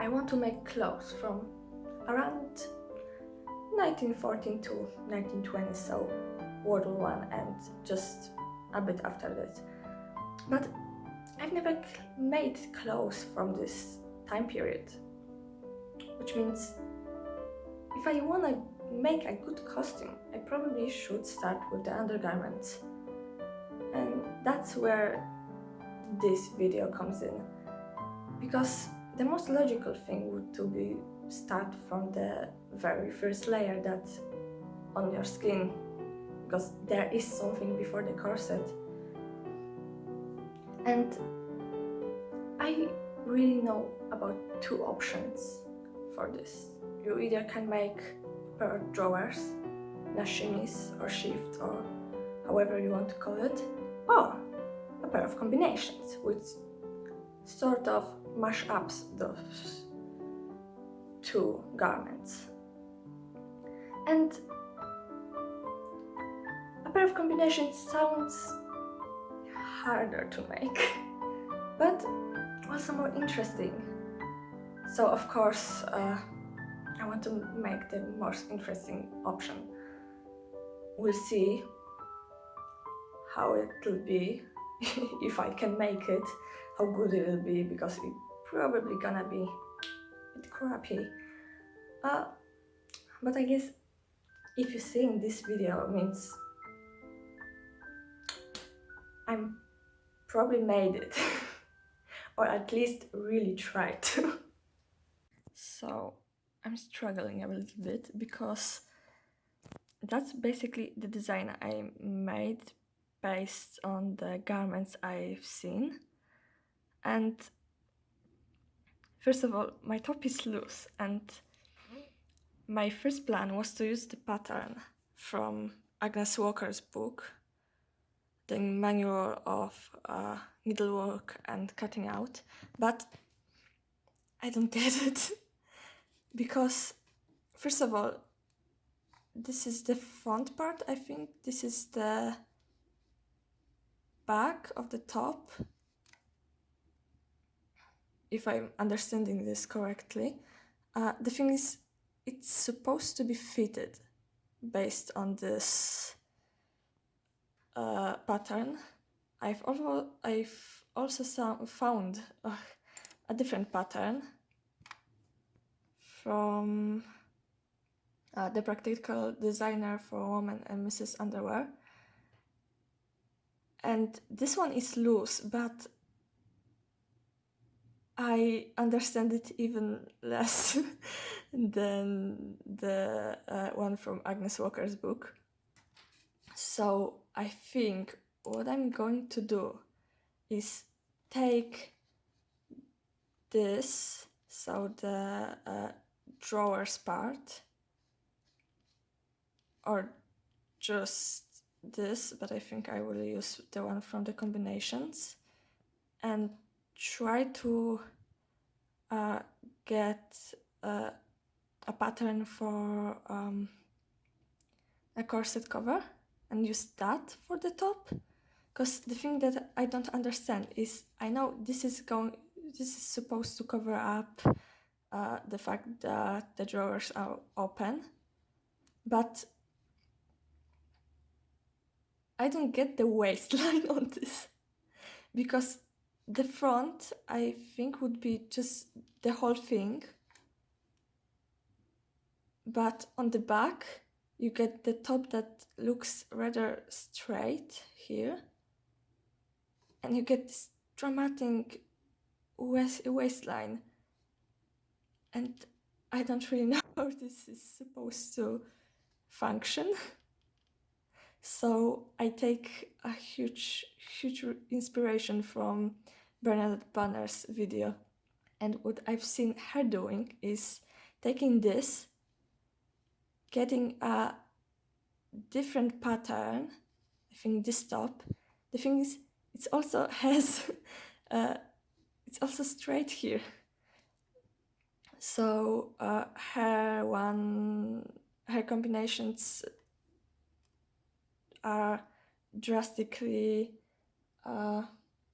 I want to make clothes from around 1914 to 1920, so World War I and just a bit after that. But I've never made clothes from this time period, which means if I want to make a good costume, I probably should start with the undergarments. And that's where this video comes in, because the most logical thing would to be start from the very first layer that's on your skin, because there is something before the corset. And I really know about two options for this. You either can make a pair of drawers, nashimis or shift or however you want to call it, or a pair of combinations which sort of mash up those two garments. And a pair of combinations sounds harder to make, but also more interesting. So of course, I want to make the most interesting option. We'll see how it will be, if I can make it, how good it will be, because it's probably gonna be a bit crappy. But I guess if you're seeing this video, it means I'm probably made it, or at least really tried to. So I'm struggling a little bit because that's basically the design I made based on the garments I've seen. And first of all, my top is loose, and my first plan was to use the pattern from Agnes Walker's book, the manual of needlework and cutting out, but I don't get it because first of all, this is the front part. I think this is the back of the top, if I'm understanding this correctly. The thing is, it's supposed to be fitted based on this pattern. I've also found a different pattern from the Practical Designer for Women and Mrs. Underwear. And this one is loose, but I understand it even less than the one from Agnes Walker's book. So I think what I'm going to do is take this, so the drawers part, or just this, but I think I will use the one from the combinations, and try to get a pattern for a corset cover and use that for the top. Because the thing that I don't understand is, I know this is supposed to cover up the fact that the drawers are open, but I don't get the waistline on this, because the front, I think, would be just the whole thing, but on the back you get the top that looks rather straight here, and you get this dramatic waistline, and I don't really know how this is supposed to function. So I take a huge inspiration from Bernadette Banner's video, and what I've seen her doing is taking this, getting a different pattern. I think this top, the thing is, it also has it's also straight here, so her combinations are drastically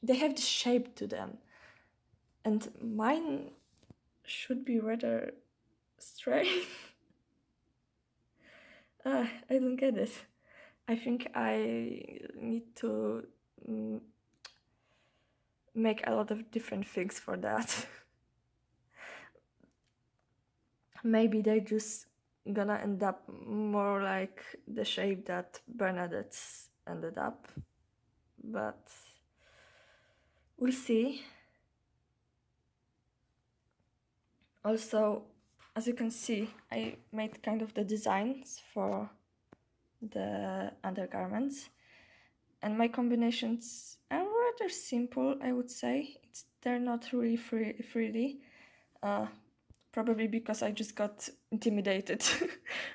they have the shape to them, and mine should be rather straight. I don't get it. I think I need to make a lot of different things for that. Maybe they're just gonna end up more like the shape that Bernadette's ended up, but we'll see. Also, as you can see, I made kind of the designs for the undergarments, and my combinations are rather simple, I would say. They're not really frilly, probably because I just got intimidated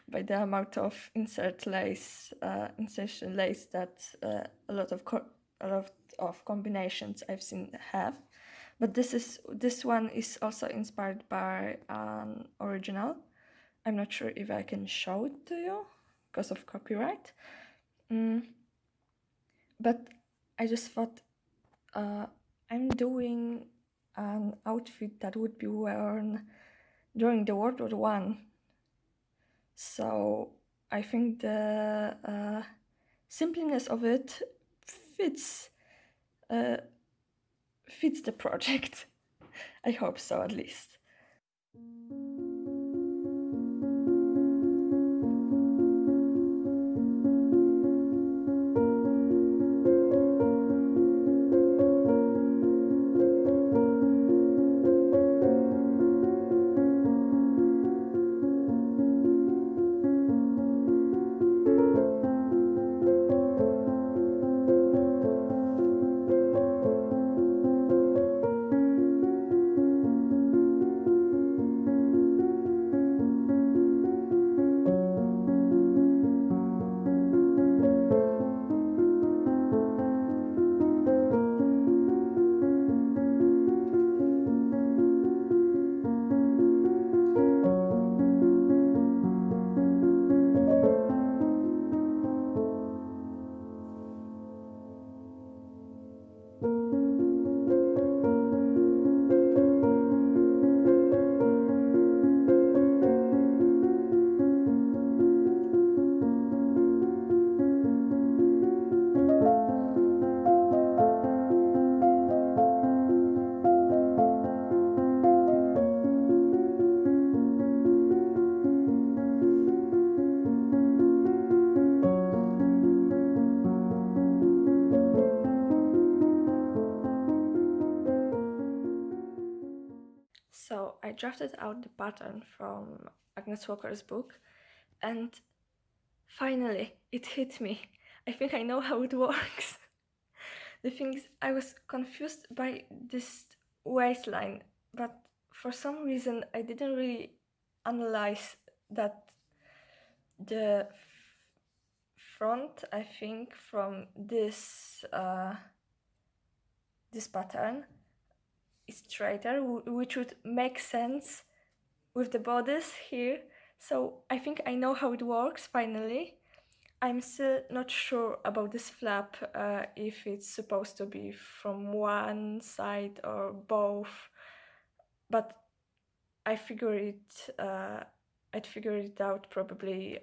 by the amount of insertion lace that a lot of combinations I've seen have. But this one is also inspired by an original. I'm not sure if I can show it to you because of copyright. But I just thought I'm doing an outfit that would be worn during the World War One. So I think the simpleness of it fits the project. I hope so, at least. So I drafted out the pattern from Agnes Walker's book, and finally it hit me. I think I know how it works. The thing is, I was confused by this waistline, but for some reason I didn't really analyze that the front, I think, from this pattern is straighter, which would make sense with the bodice here. So I think I know how it works finally. I'm still not sure about this flap, if it's supposed to be from one side or both, but I'd figure it out probably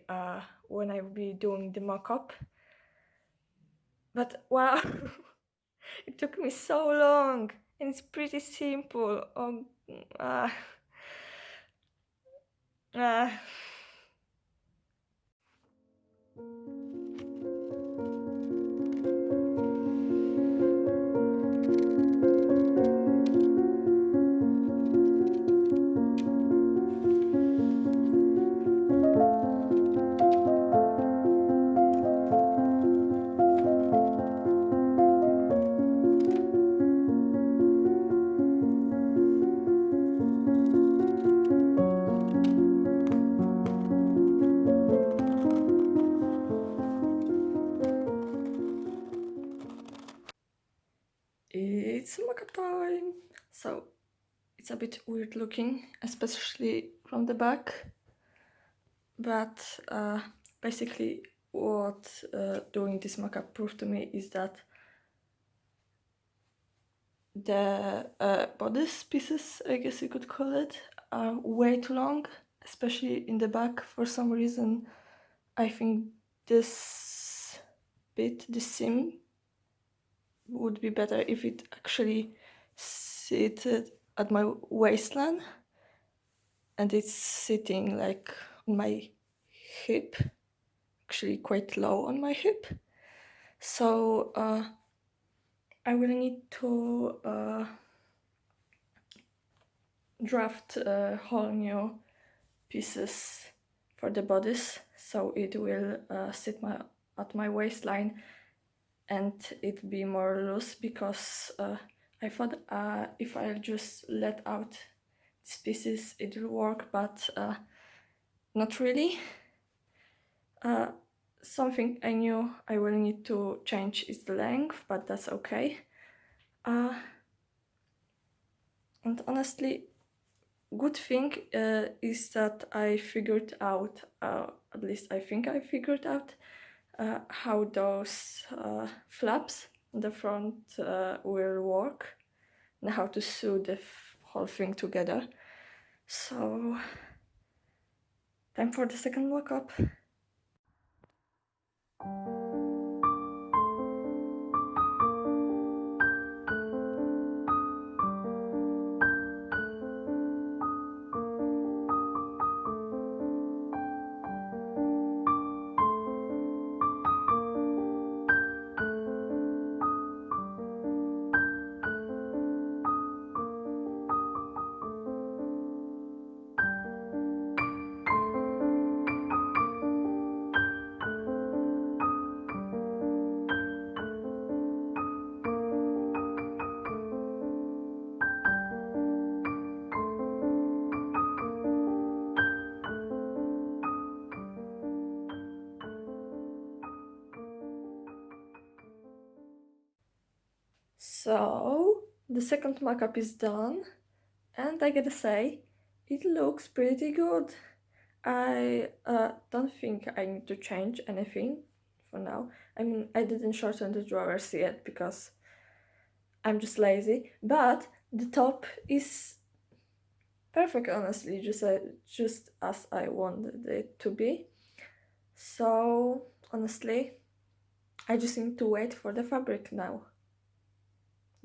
when I will be doing the mock-up. But wow, it took me so long, and it's pretty simple. It's mock-up time. So it's a bit weird looking, especially from the back. But basically, what doing this mock-up proved to me is that the bodice pieces, I guess you could call it, are way too long, especially in the back. For some reason, I think this this seam, would be better if it actually seated at my waistline and it's sitting like on my hip, actually quite low on my hip. So I will need to draft whole new pieces for the bodice, so it will sit at my waistline and it be more loose, because I thought if I'll just let out these pieces it will work, but not really. Something I knew I will need to change is the length, but that's okay. And honestly, good thing is that I figured out, at least I think I figured out, how those flaps in the front will work and how to sew the whole thing together. So, time for the second mock-up. So, the second mock-up is done, and I gotta say, it looks pretty good. I don't think I need to change anything for now. I mean, I didn't shorten the drawers yet because I'm just lazy, but the top is perfect, honestly, just as I wanted it to be. So, honestly, I just need to wait for the fabric now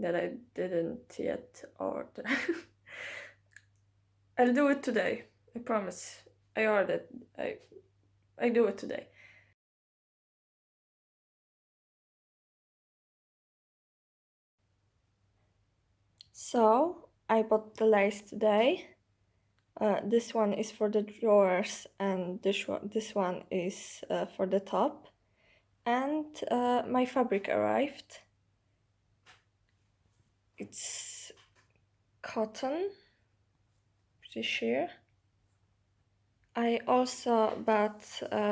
that I didn't yet order. I'll do it today. I promise. I ordered. I do it today. So I bought the lace today. This one is for the drawers, and this one is for the top. And my fabric arrived. It's cotton, pretty sheer. I also bought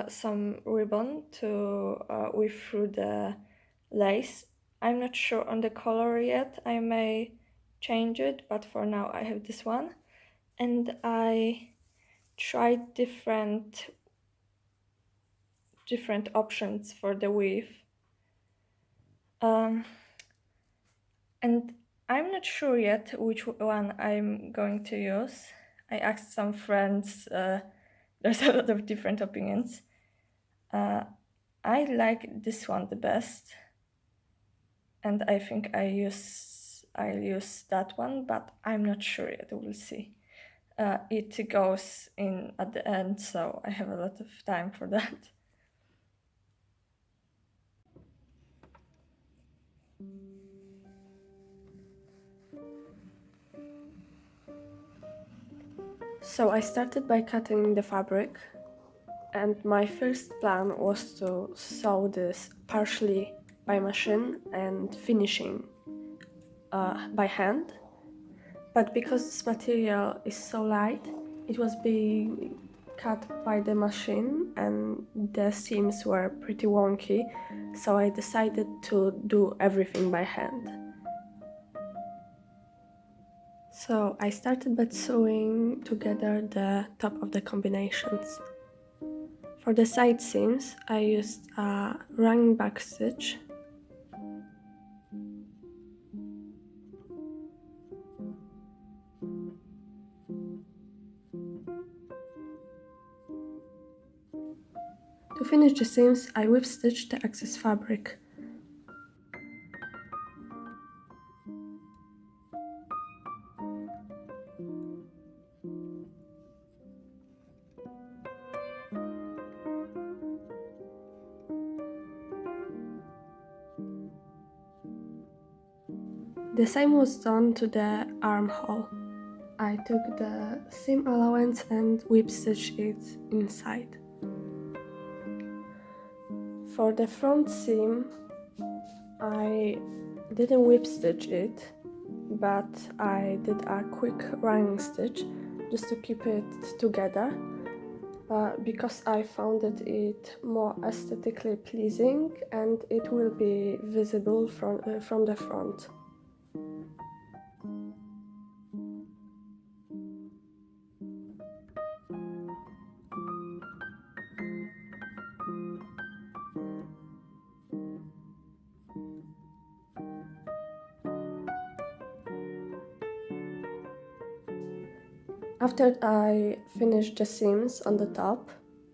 some ribbon to weave through the lace. I'm not sure on the color yet. I may change it, but for now I have this one. And I tried different options for the weave. And I'm not sure yet which one I'm going to use. I asked some friends. There's a lot of different opinions. I like this one the best, and I think I'll use that one, but I'm not sure yet. We'll see. It goes in at the end, so I have a lot of time for that. So I started by cutting the fabric, and my first plan was to sew this partially by machine and finishing by hand. But because this material is so light, it was being cut by the machine and the seams were pretty wonky, so I decided to do everything by hand. So I started by sewing together the top of the combinations. For the side seams, I used a running back stitch. finish the seams, I whip stitch the excess fabric. The same was done to the armhole. I took the seam allowance and whip stitched it inside. For the front seam, I didn't whip stitch it, but I did a quick running stitch just to keep it together, because I found it more aesthetically pleasing and it will be visible from the front. After I finished the seams on the top,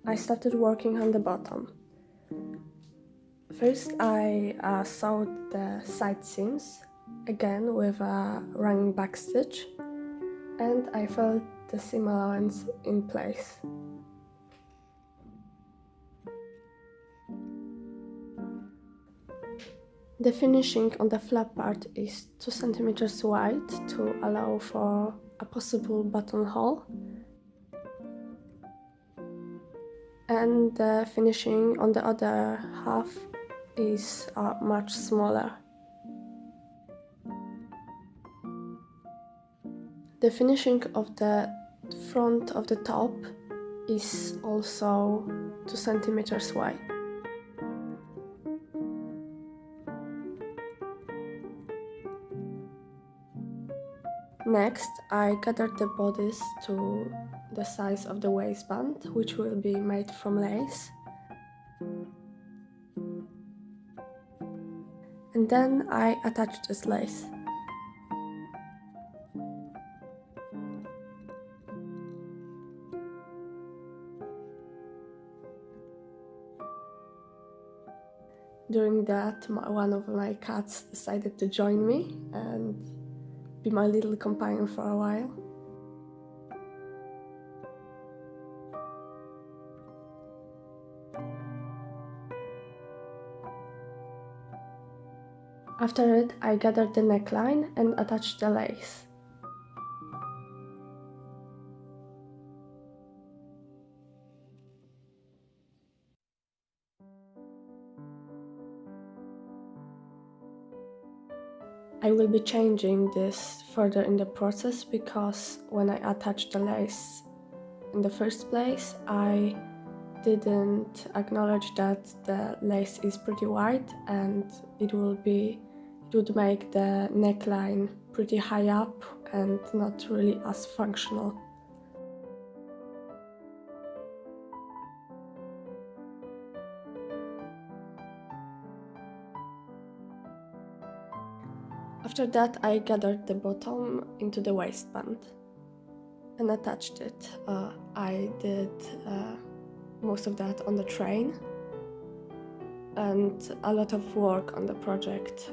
I started working on the bottom. First, I sewed the side seams, again with a running back stitch, and I felt the seam allowance in place. The finishing on the flap part is 2 cm wide to allow for a possible buttonhole, and the finishing on the other half is much smaller. The finishing of the front of the top is also 2 cm wide. Next, I gathered the bodice to the size of the waistband, which will be made from lace. And then I attached this lace. During that, one of my cats decided to join me and be my little companion for a while. After it, I gathered the neckline and attached the lace. I will be changing this further in the process because when I attached the lace in the first place, I didn't acknowledge that the lace is pretty wide and it would make the neckline pretty high up and not really as functional. After that, I gathered the bottom into the waistband and attached it. I did most of that on the train, and a lot of work on the project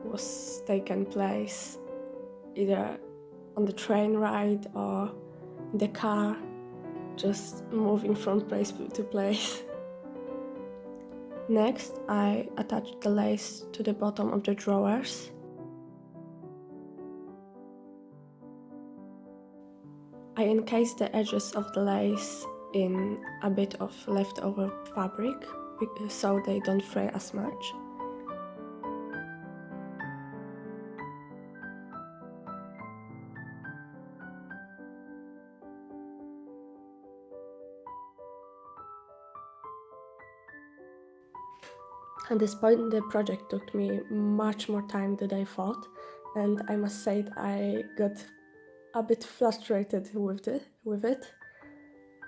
was taken place either on the train ride or in the car, just moving from place to place. Next, I attached the lace to the bottom of the drawers. I encased the edges of the lace in a bit of leftover fabric so they don't fray as much. At this point, the project took me much more time than I thought, and I must say that I got a bit frustrated with it.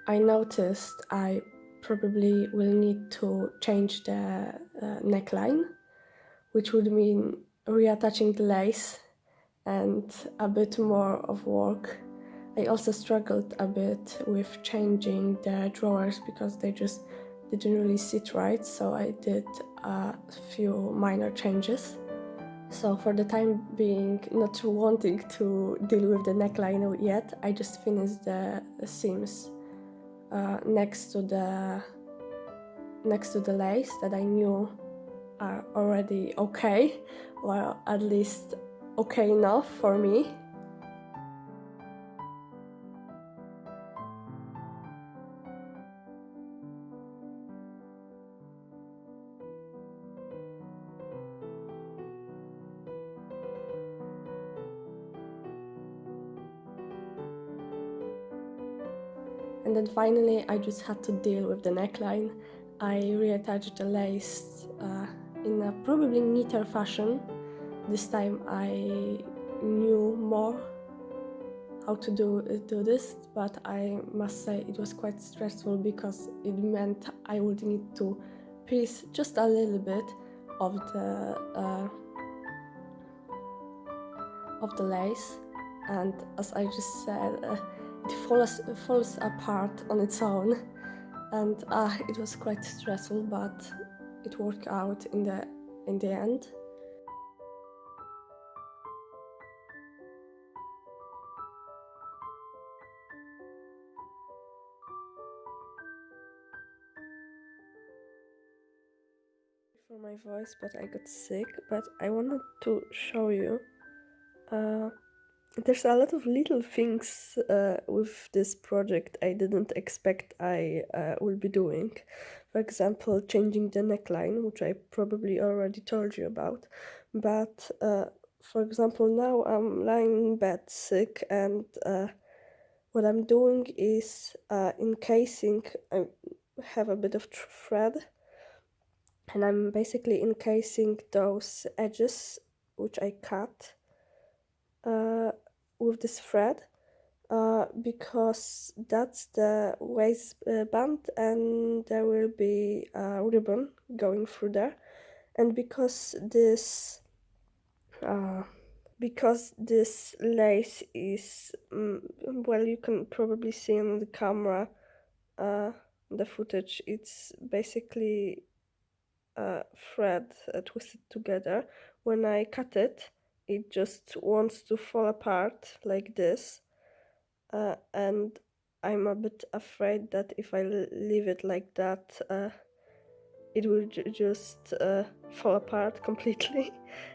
I noticed I probably will need to change the neckline, which would mean reattaching the lace and a bit more of work. I also struggled a bit with changing the drawers because they just didn't really sit right, so I did a few minor changes. So for the time being, not wanting to deal with the neckline yet, I just finished the seams next to the lace that I knew are already okay, or at least okay enough for me. And then finally, I just had to deal with the neckline. I reattached the lace in a probably neater fashion. This time I knew more how to do this, but I must say it was quite stressful because it meant I would need to piece just a little bit of the lace, and as I just said, it falls apart on its own, and it was quite stressful, but it worked out in the end. For my voice, but I got sick. But I wanted to show you. There's a lot of little things with this project I didn't expect I will be doing. For example, changing the neckline, which I probably already told you about. But for example, now I'm lying in bed sick, and what I'm doing is encasing. I have a bit of thread, and I'm basically encasing those edges which I cut with this thread because that's the waistband, and there will be a ribbon going through there, and because this lace is well, you can probably see on the camera the footage, it's basically thread twisted together. When I cut it, it just wants to fall apart like this, and I'm a bit afraid that if I leave it like that, it will just fall apart completely,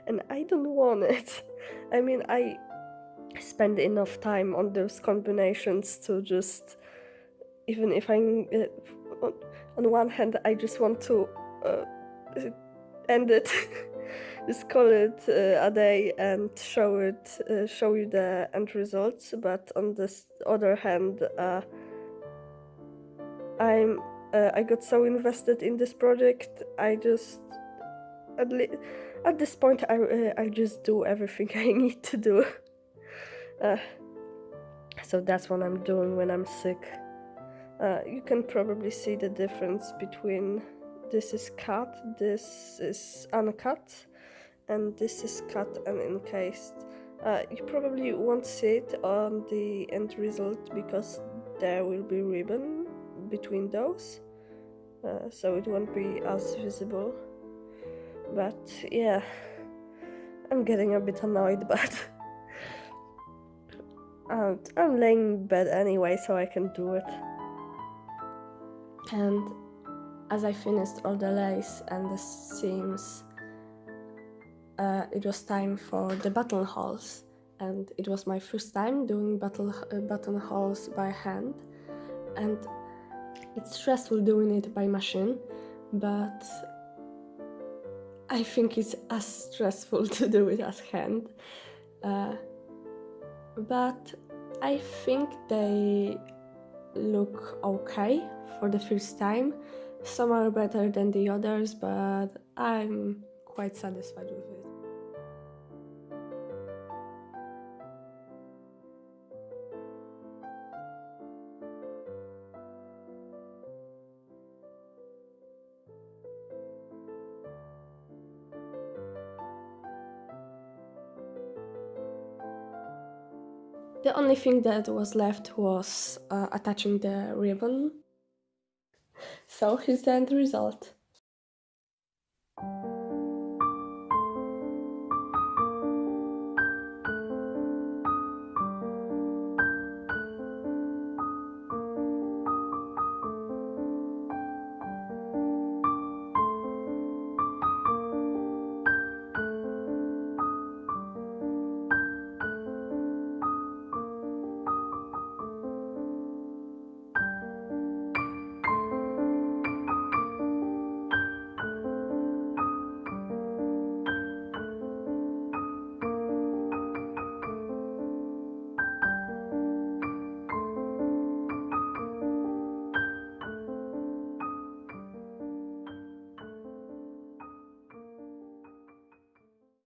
and I don't want it. I mean, I spend enough time on those combinations to just, even if I'm on one hand, I just want to end it, just call it a day and show you the end results. But on this other hand, I got so invested in this project. I just at this point I just do everything I need to do. So that's what I'm doing when I'm sick. You can probably see the difference between this is cut, this is uncut, and this is cut and encased. You probably won't see it on the end result because there will be ribbon between those, so it won't be as visible. But yeah, I'm getting a bit annoyed, but I'm laying in bed anyway, so I can do it. And as I finished all the lace and the seams, it was time for the buttonholes, and it was my first time doing buttonholes by hand, and it's stressful doing it by machine, but I think it's as stressful to do it as hand. But I think they look okay for the first time. Some are better than the others, but I'm quite satisfied with it. The only thing that was left was attaching the ribbon. So here's the end result.